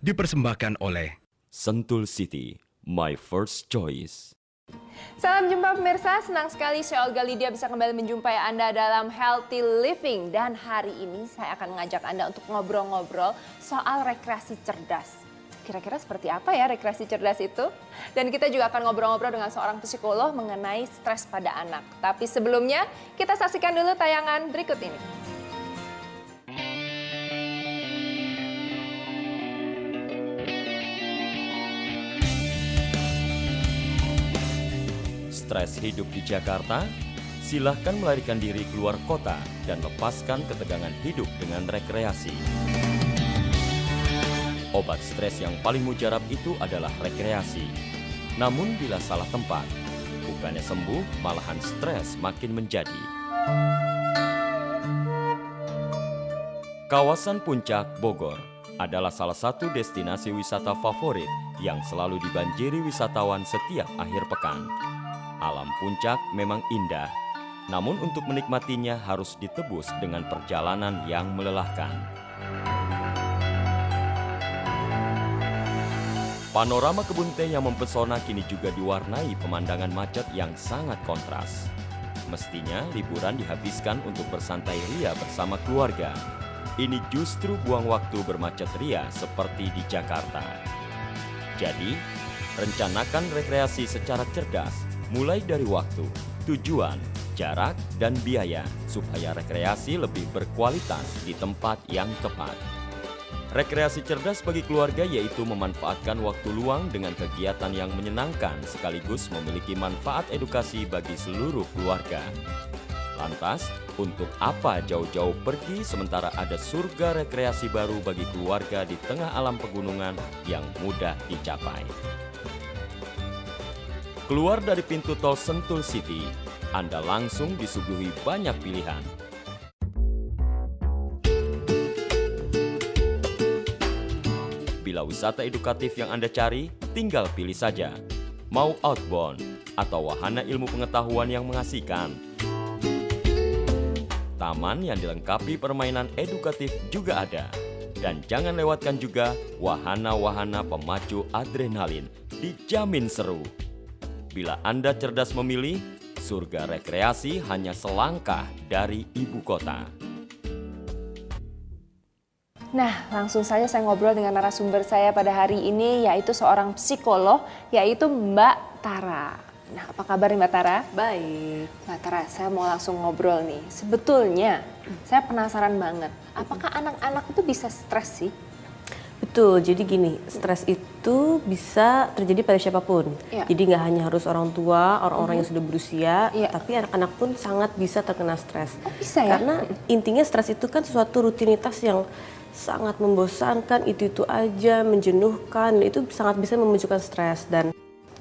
Dipersembahkan oleh Sentul City, my first choice. Salam jumpa pemirsa, senang sekali saya Olga Lydia bisa kembali menjumpai Anda dalam Healthy Living. Dan hari ini saya akan mengajak Anda untuk ngobrol-ngobrol soal rekreasi cerdas. Kira-kira seperti apa ya rekreasi cerdas itu? Dan kita juga akan ngobrol-ngobrol dengan seorang psikolog mengenai stres pada anak. Tapi sebelumnya, kita saksikan dulu tayangan berikut ini. Stres hidup di Jakarta? Silahkan melarikan diri keluar kota dan lepaskan ketegangan hidup dengan rekreasi. Obat stres yang paling mujarab itu adalah rekreasi. Namun bila salah tempat, bukannya sembuh, malahan stres makin menjadi. Kawasan Puncak, Bogor adalah salah satu destinasi wisata favorit yang selalu dibanjiri wisatawan setiap akhir pekan. Alam puncak memang indah, namun untuk menikmatinya harus ditebus dengan perjalanan yang melelahkan. Panorama kebun teh yang mempesona kini juga diwarnai pemandangan macet yang sangat kontras. Mestinya liburan dihabiskan untuk bersantai ria bersama keluarga. Ini justru buang waktu bermacet ria seperti di Jakarta. Jadi, rencanakan rekreasi secara cerdas, mulai dari waktu, tujuan, jarak, dan biaya, supaya rekreasi lebih berkualitas di tempat yang tepat. Rekreasi cerdas bagi keluarga yaitu memanfaatkan waktu luang dengan kegiatan yang menyenangkan sekaligus memiliki manfaat edukasi bagi seluruh keluarga. Lantas, untuk apa jauh-jauh pergi sementara ada surga rekreasi baru bagi keluarga di tengah alam pegunungan yang mudah dicapai? Keluar dari pintu tol Sentul City, Anda langsung disuguhi banyak pilihan. Bila wisata edukatif yang Anda cari, tinggal pilih saja. Mau outbound atau wahana ilmu pengetahuan yang mengasihkan. Taman yang dilengkapi permainan edukatif juga ada. Dan jangan lewatkan juga wahana-wahana pemacu adrenalin, dijamin seru. Bila Anda cerdas memilih, surga rekreasi hanya selangkah dari ibu kota. Nah, langsung saja saya ngobrol dengan narasumber saya pada hari ini, yaitu seorang psikolog, yaitu Mbak Tara. Nah, apa kabar nih Mbak Tara? Baik. Mbak Tara, saya mau langsung ngobrol nih. Sebetulnya, saya penasaran banget, apakah anak-anak itu bisa stres sih? Betul, jadi gini, stres itu bisa terjadi pada siapapun. Ya. Jadi nggak hanya harus orang tua, orang-orang yang sudah berusia, Ya. tapi anak-anak pun sangat bisa terkena stres. Oh, bisa ya? Karena intinya stres itu kan sesuatu rutinitas yang sangat membosankan, itu aja, menjenuhkan, itu sangat bisa memunculkan stres. Dan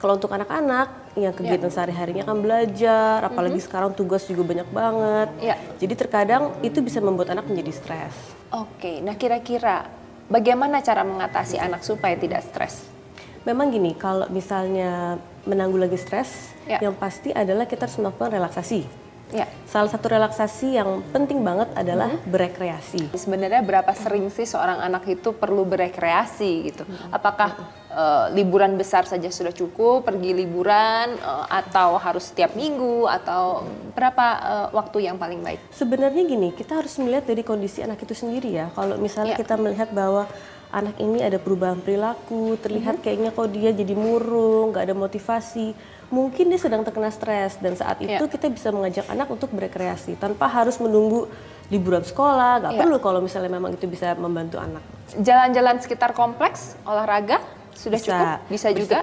kalau untuk anak-anak yang kegiatan sehari-harinya kan belajar, apalagi sekarang tugas juga banyak banget. Ya. Jadi terkadang itu bisa membuat anak menjadi stres. Oke, nah kira-kira bagaimana cara mengatasi anak supaya tidak stres? Memang gini, kalau misalnya menanggulangi stres, Ya. yang pasti adalah kita harus melakukan relaksasi. Ya. Salah satu relaksasi yang penting banget adalah berekreasi. Sebenarnya berapa sering sih seorang anak itu perlu berekreasi gitu? Apakah liburan besar saja sudah cukup, pergi liburan, atau harus setiap minggu, atau berapa waktu yang paling baik? Sebenarnya gini, kita harus melihat dari kondisi anak itu sendiri ya. Kalau misalnya Ya. kita melihat bahwa anak ini ada perubahan perilaku, terlihat kayaknya kok dia jadi murung, nggak ada motivasi, mungkin dia sedang terkena stres, dan saat itu kita bisa mengajak anak untuk berekreasi tanpa harus menunggu liburan sekolah. Nggak perlu kalau misalnya memang itu bisa membantu anak. Jalan-jalan sekitar kompleks, olahraga sudah Bisa. cukup? Bisa juga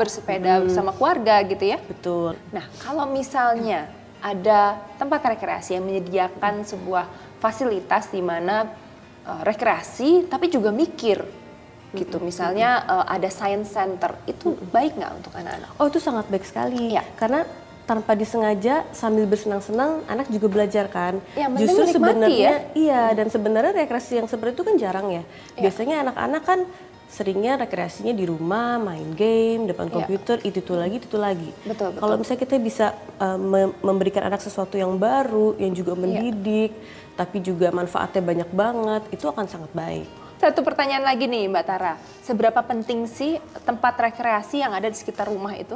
bersepeda bersama keluarga gitu ya? Betul. Nah, kalau misalnya ada tempat rekreasi yang menyediakan sebuah fasilitas di mana rekreasi tapi juga mikir gitu. Misalnya ada science center, itu baik nggak untuk anak-anak? Oh, itu sangat baik sekali. Iya. Karena tanpa disengaja sambil bersenang-senang anak juga belajar kan. Yang penting Justru menikmati sebenarnya ya. iya, dan sebenarnya rekreasi yang seperti itu kan jarang ya. Iya. Biasanya anak-anak kan seringnya rekreasinya di rumah, main game, depan Iya. komputer, itu lagi, itu lagi. Betul, betul. Kalau misalnya kita bisa memberikan anak sesuatu yang baru, yang juga mendidik, tapi juga manfaatnya banyak banget, itu akan sangat baik. Satu pertanyaan lagi nih Mbak Tara, seberapa penting sih tempat rekreasi yang ada di sekitar rumah itu?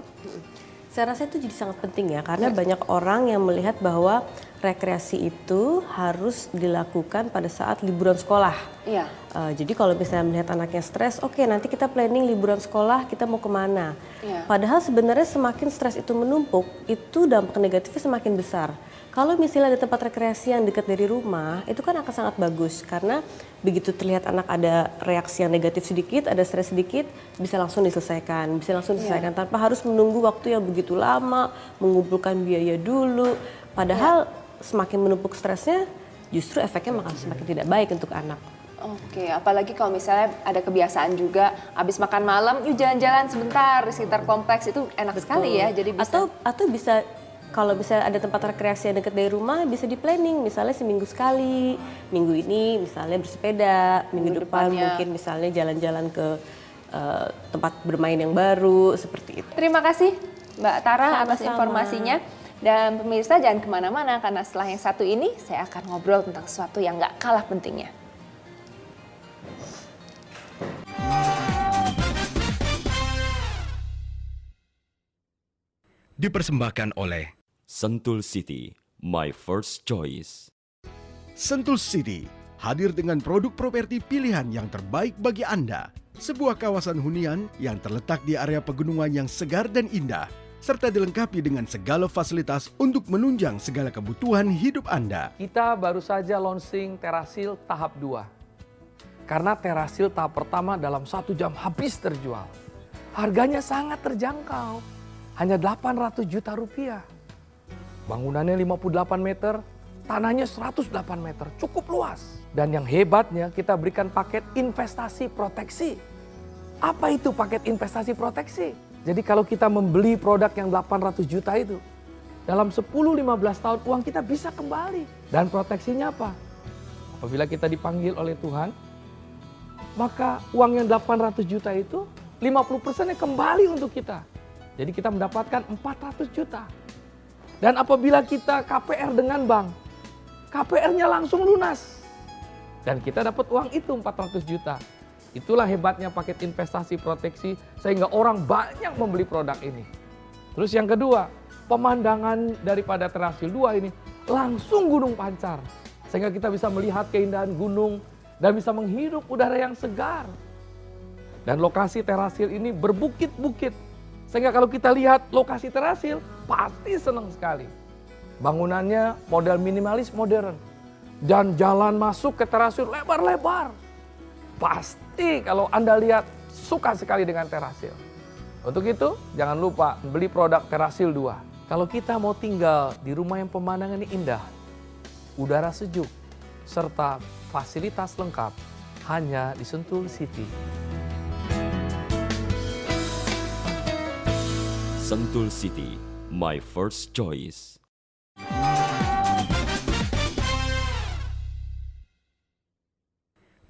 Saya rasa itu jadi sangat penting ya, karena banyak orang yang melihat bahwa rekreasi itu harus dilakukan pada saat liburan sekolah. Iya. Jadi kalau misalnya melihat anaknya stres, oke, nanti kita planning liburan sekolah kita mau kemana. Iya. Padahal sebenarnya semakin stres itu menumpuk, itu dampak negatifnya semakin besar. Kalau misalnya ada tempat rekreasi yang dekat dari rumah, itu kan akan sangat bagus. Karena begitu terlihat anak ada reaksi yang negatif sedikit, ada stres sedikit, bisa langsung diselesaikan. Tanpa harus menunggu waktu yang begitu lama, mengumpulkan biaya dulu. Padahal semakin menumpuk stresnya, justru efeknya akan semakin tidak baik untuk anak. Oke, apalagi kalau misalnya ada kebiasaan juga, habis makan malam, yuk jalan-jalan sebentar di sekitar kompleks, itu enak sekali ya. Jadi bisa. Atau bisa, kalau misalnya ada tempat rekreasi yang dekat dari rumah, bisa di planning, misalnya seminggu sekali, minggu ini misalnya bersepeda, minggu depan depannya mungkin misalnya jalan-jalan ke tempat bermain yang baru, seperti itu. Terima kasih Mbak Tara atas Sama-sama. informasinya. Dan pemirsa jangan kemana-mana, karena setelah yang satu ini saya akan ngobrol tentang sesuatu yang nggak kalah pentingnya. Dipersembahkan oleh Sentul City, my first choice. Sentul City hadir dengan produk properti pilihan yang terbaik bagi Anda. Sebuah kawasan hunian yang terletak di area pegunungan yang segar dan indah, serta dilengkapi dengan segala fasilitas untuk menunjang segala kebutuhan hidup Anda. Kita baru saja launching Terasil tahap 2. Karena Terasil tahap pertama dalam 1 jam habis terjual. Harganya sangat terjangkau, hanya 800 juta rupiah. Bangunannya 58 meter, tanahnya 108 meter, cukup luas. Dan yang hebatnya kita berikan paket investasi proteksi. Apa itu paket investasi proteksi? Jadi kalau kita membeli produk yang 800 juta itu, dalam 10-15 tahun uang kita bisa kembali. Dan proteksinya apa? Apabila kita dipanggil oleh Tuhan, maka uang yang 800 juta itu 50%-nya kembali untuk kita. Jadi kita mendapatkan 400 juta. Dan apabila kita KPR dengan bank, KPR-nya langsung lunas. Dan kita dapat uang itu 400 juta. Itulah hebatnya paket investasi proteksi sehingga orang banyak membeli produk ini. Terus yang kedua, pemandangan daripada Terasil 2 ini langsung Gunung Pancar. Sehingga kita bisa melihat keindahan gunung dan bisa menghirup udara yang segar. Dan lokasi Terasil ini berbukit-bukit. Sehingga kalau kita lihat lokasi Terasil, pasti senang sekali. Bangunannya model minimalis modern. Dan jalan masuk ke Terasil lebar-lebar. Pasti kalau Anda lihat suka sekali dengan Terasil. Untuk itu jangan lupa beli produk Terasil 2. Kalau kita mau tinggal di rumah yang pemandangannya indah, udara sejuk, serta fasilitas lengkap, hanya di Sentul City. Sentul City, my first choice.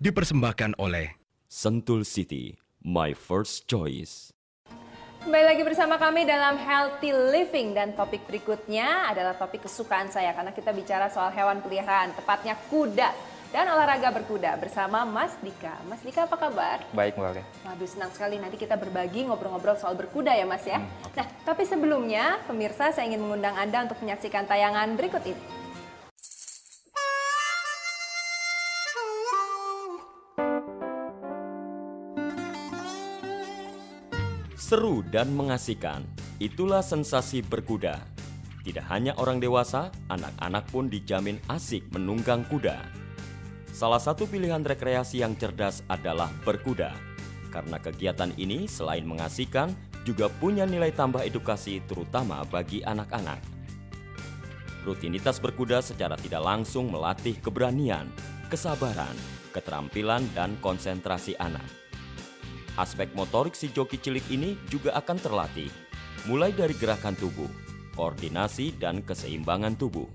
dipersembahkan oleh Sentul City, my first choice. Kembali lagi bersama kami dalam Healthy Living, dan topik berikutnya adalah topik kesukaan saya karena kita bicara soal hewan peliharaan, tepatnya kuda dan olahraga berkuda bersama Mas Dika. Mas Dika, apa kabar? Baik, Mbak Oke. Waduh, senang sekali nanti kita berbagi ngobrol-ngobrol soal berkuda ya Mas ya. Nah, tapi sebelumnya pemirsa, saya ingin mengundang Anda untuk menyaksikan tayangan berikut ini. Seru dan mengasihkan, itulah sensasi berkuda. Tidak hanya orang dewasa, anak-anak pun dijamin asik menunggang kuda. Salah satu pilihan rekreasi yang cerdas adalah berkuda. Karena kegiatan ini selain mengasihkan, juga punya nilai tambah edukasi terutama bagi anak-anak. Rutinitas berkuda secara tidak langsung melatih keberanian, kesabaran, keterampilan, dan konsentrasi anak. Aspek motorik si joki cilik ini juga akan terlatih, mulai dari gerakan tubuh, koordinasi, dan keseimbangan tubuh.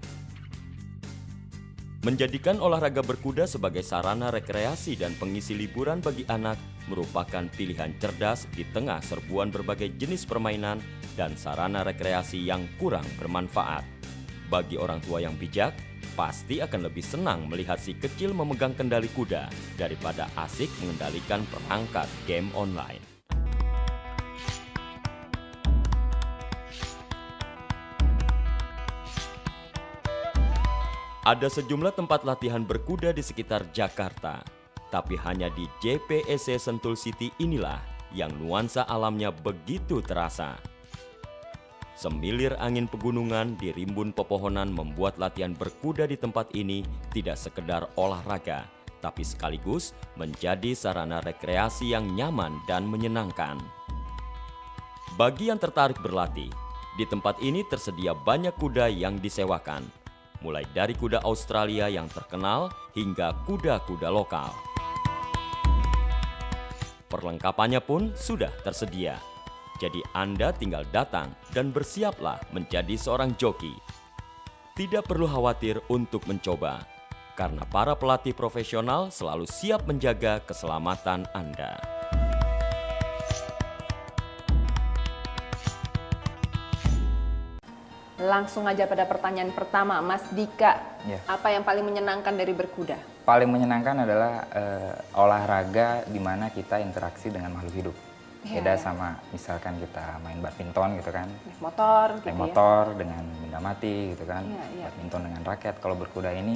Menjadikan olahraga berkuda sebagai sarana rekreasi dan pengisi liburan bagi anak merupakan pilihan cerdas di tengah serbuan berbagai jenis permainan dan sarana rekreasi yang kurang bermanfaat. Bagi orang tua yang bijak, pasti akan lebih senang melihat si kecil memegang kendali kuda daripada asik mengendalikan perangkat game online. Ada sejumlah tempat latihan berkuda di sekitar Jakarta, tapi hanya di JPEC Sentul City inilah yang nuansa alamnya begitu terasa. Semilir angin pegunungan di rimbun pepohonan membuat latihan berkuda di tempat ini tidak sekedar olahraga, tapi sekaligus menjadi sarana rekreasi yang nyaman dan menyenangkan. Bagi yang tertarik berlatih, di tempat ini tersedia banyak kuda yang disewakan, mulai dari kuda Australia yang terkenal hingga kuda-kuda lokal. Perlengkapannya pun sudah tersedia. Jadi Anda tinggal datang dan bersiaplah menjadi seorang joki. Tidak perlu khawatir untuk mencoba, karena para pelatih profesional selalu siap menjaga keselamatan Anda. Langsung aja pada pertanyaan pertama, Mas Dika. Ya. Apa yang paling menyenangkan dari berkuda? Paling menyenangkan adalah olahraga di mana kita interaksi dengan makhluk hidup. Beda sama misalkan kita main badminton gitu kan. Naik motor gitu Naik ya? motor dengan benda mati gitu kan. Iya. Badminton dengan raket. Kalau berkuda ini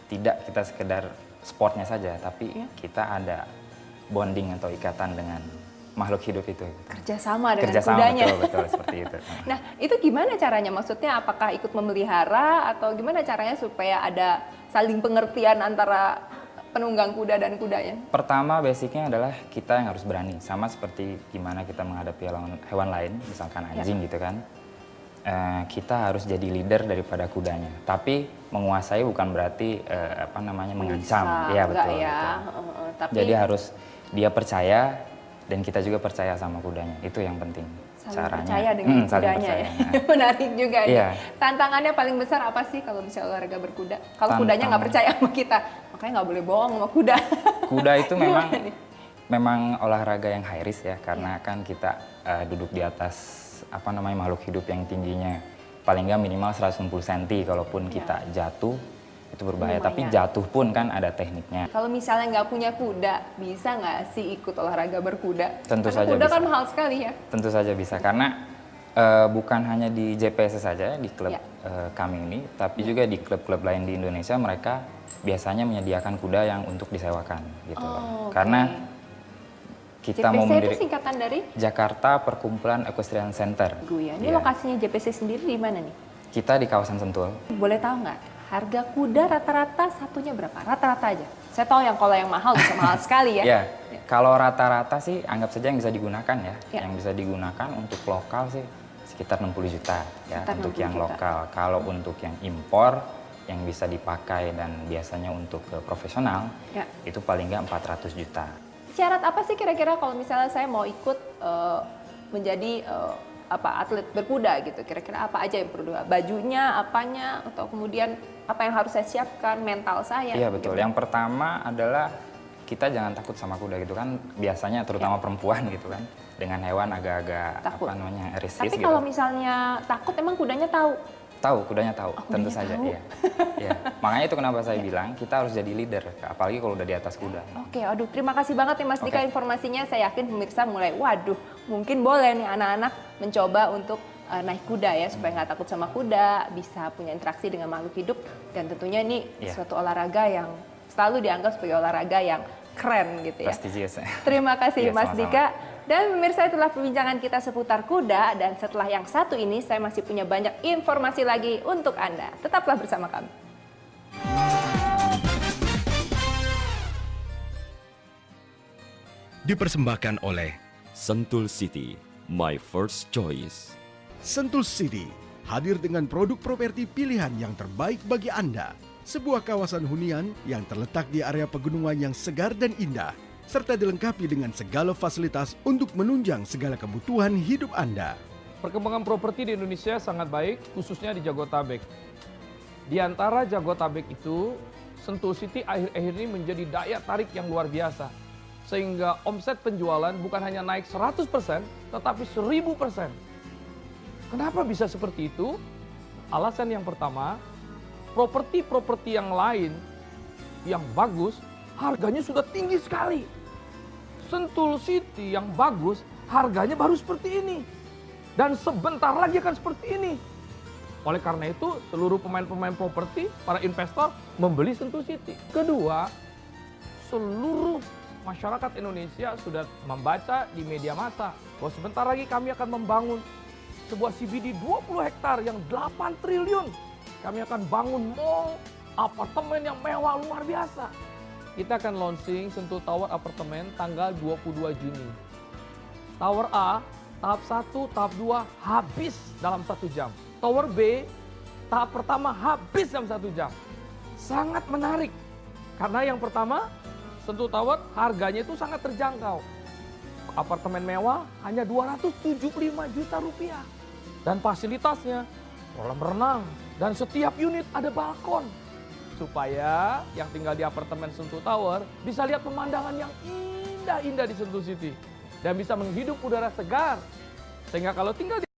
tidak kita sekedar sportnya saja, tapi kita ada bonding atau ikatan dengan makhluk hidup itu. Kerjasama dengan Kerjasama, kudanya. betul seperti itu. Nah, itu gimana caranya? Maksudnya apakah ikut memelihara atau gimana caranya supaya ada saling pengertian antara penunggang kuda dan kudanya? Pertama basicnya adalah kita yang harus berani, sama seperti gimana kita menghadapi hewan lain, misalkan anjing gitu kan. Kita harus jadi leader daripada kudanya, tapi menguasai bukan berarti mengancam. Iya betul. Tapi Jadi harus dia percaya dan kita juga percaya sama kudanya, itu yang penting. saling Caranya. percaya dengan Saling kudanya percaya. ya. Menarik juga nih. Iya. Tantangannya paling besar apa sih kalau bisa olahraga berkuda? Kalau kudanya nggak percaya sama kita, makanya nggak boleh bohong sama kuda. Kuda itu Gimana nih? memang olahraga yang high risk ya, karena kan kita duduk di atas makhluk hidup yang tingginya paling nggak minimal 160 cm, kalaupun kita jatuh itu berbahaya. Lumayan. Tapi jatuh pun kan ada tekniknya. Kalau misalnya nggak punya kuda, bisa nggak sih ikut olahraga berkuda? Tentu Karena saja kuda bisa. kan mahal sekali ya. Tentu saja bisa, karena bukan hanya di JPS saja, di klub kami ini, tapi juga di klub-klub lain di Indonesia, mereka biasanya menyediakan kuda yang untuk disewakan gitu loh. Oke. Karena kita JPC mau itu mendirikan singkatan dari Jakarta Perkumpulan Equestrian Center. Guya. Ini Iya. lokasinya JPC sendiri di mana nih? Kita di kawasan Sentul. Boleh tahu nggak harga kuda rata-rata satunya berapa? Rata-rata aja. Saya tahu yang kalau yang mahal bisa mahal sekali ya. Ya, kalau rata-rata sih anggap saja yang bisa digunakan ya. Ya. Yang bisa digunakan untuk lokal sih sekitar 60 juta ya, Sekitar untuk 60 yang juta. lokal. Kalau untuk yang impor yang bisa dipakai dan biasanya untuk ke profesional, Ya. itu paling nggak 400 juta. Syarat apa sih kira-kira kalau misalnya saya mau ikut menjadi atlet berkuda gitu? Kira-kira apa aja yang perlu? Bajunya, apanya, atau kemudian apa yang harus saya siapkan, mental saya? Iya betul. gitu. Yang pertama adalah kita jangan takut sama kuda gitu kan. Biasanya terutama perempuan gitu kan, dengan hewan agak-agak Takut. ristis Tapi gitu. kalau misalnya takut, emang kudanya tahu? Tahu, kudanya tahu, tentu kudanya saja. tahu. Iya. Iya. Makanya itu kenapa saya bilang kita harus jadi leader, apalagi kalau udah di atas kuda. Oke, aduh terima kasih banget nih Mas Dika Oke. informasinya. Saya yakin pemirsa mulai, waduh mungkin boleh nih anak-anak mencoba untuk naik kuda ya, supaya nggak takut sama kuda, bisa punya interaksi dengan makhluk hidup, dan tentunya ini Iya. suatu olahraga yang selalu dianggap sebagai olahraga yang keren gitu ya. Prestigious. Terima kasih Iya, Mas sama-sama. Dika. Dan pemirsa, itulah perbincangan kita seputar kuda, dan setelah yang satu ini saya masih punya banyak informasi lagi untuk Anda. Tetaplah bersama kami. Dipersembahkan oleh Sentul City, my first choice. Sentul City hadir dengan produk properti pilihan yang terbaik bagi Anda. Sebuah kawasan hunian yang terletak di area pegunungan yang segar dan indah, serta dilengkapi dengan segala fasilitas untuk menunjang segala kebutuhan hidup Anda. Perkembangan properti di Indonesia sangat baik, khususnya di Jabodetabek. Di antara Jabodetabek itu, Sentul City akhir-akhir ini menjadi daya tarik yang luar biasa. Sehingga omset penjualan bukan hanya naik 100%, tetapi 1000%. Kenapa bisa seperti itu? Alasan yang pertama, properti-properti yang lain yang bagus, harganya sudah tinggi sekali. Sentul City yang bagus, harganya baru seperti ini. Dan sebentar lagi akan seperti ini. Oleh karena itu, seluruh pemain-pemain properti, para investor membeli Sentul City. Kedua, seluruh masyarakat Indonesia sudah membaca di media massa bahwa sebentar lagi kami akan membangun sebuah CBD 20 hektar yang 8 triliun. Kami akan bangun mall, apartemen yang mewah luar biasa. Kita akan launching Sentul Tower Apartemen tanggal 22 Juni. Tower A, tahap 1, tahap 2 habis dalam 1 jam. Tower B, tahap pertama habis dalam 1 jam. Sangat menarik. Karena yang pertama, Sentul Tower harganya itu sangat terjangkau. Apartemen mewah hanya 275 juta rupiah. Dan fasilitasnya kolam renang. Dan setiap unit ada balkon. Supaya yang tinggal di apartemen Sentul Tower bisa lihat pemandangan yang indah-indah di Sentul City. Dan bisa menghirup udara segar. Sehingga kalau tinggal di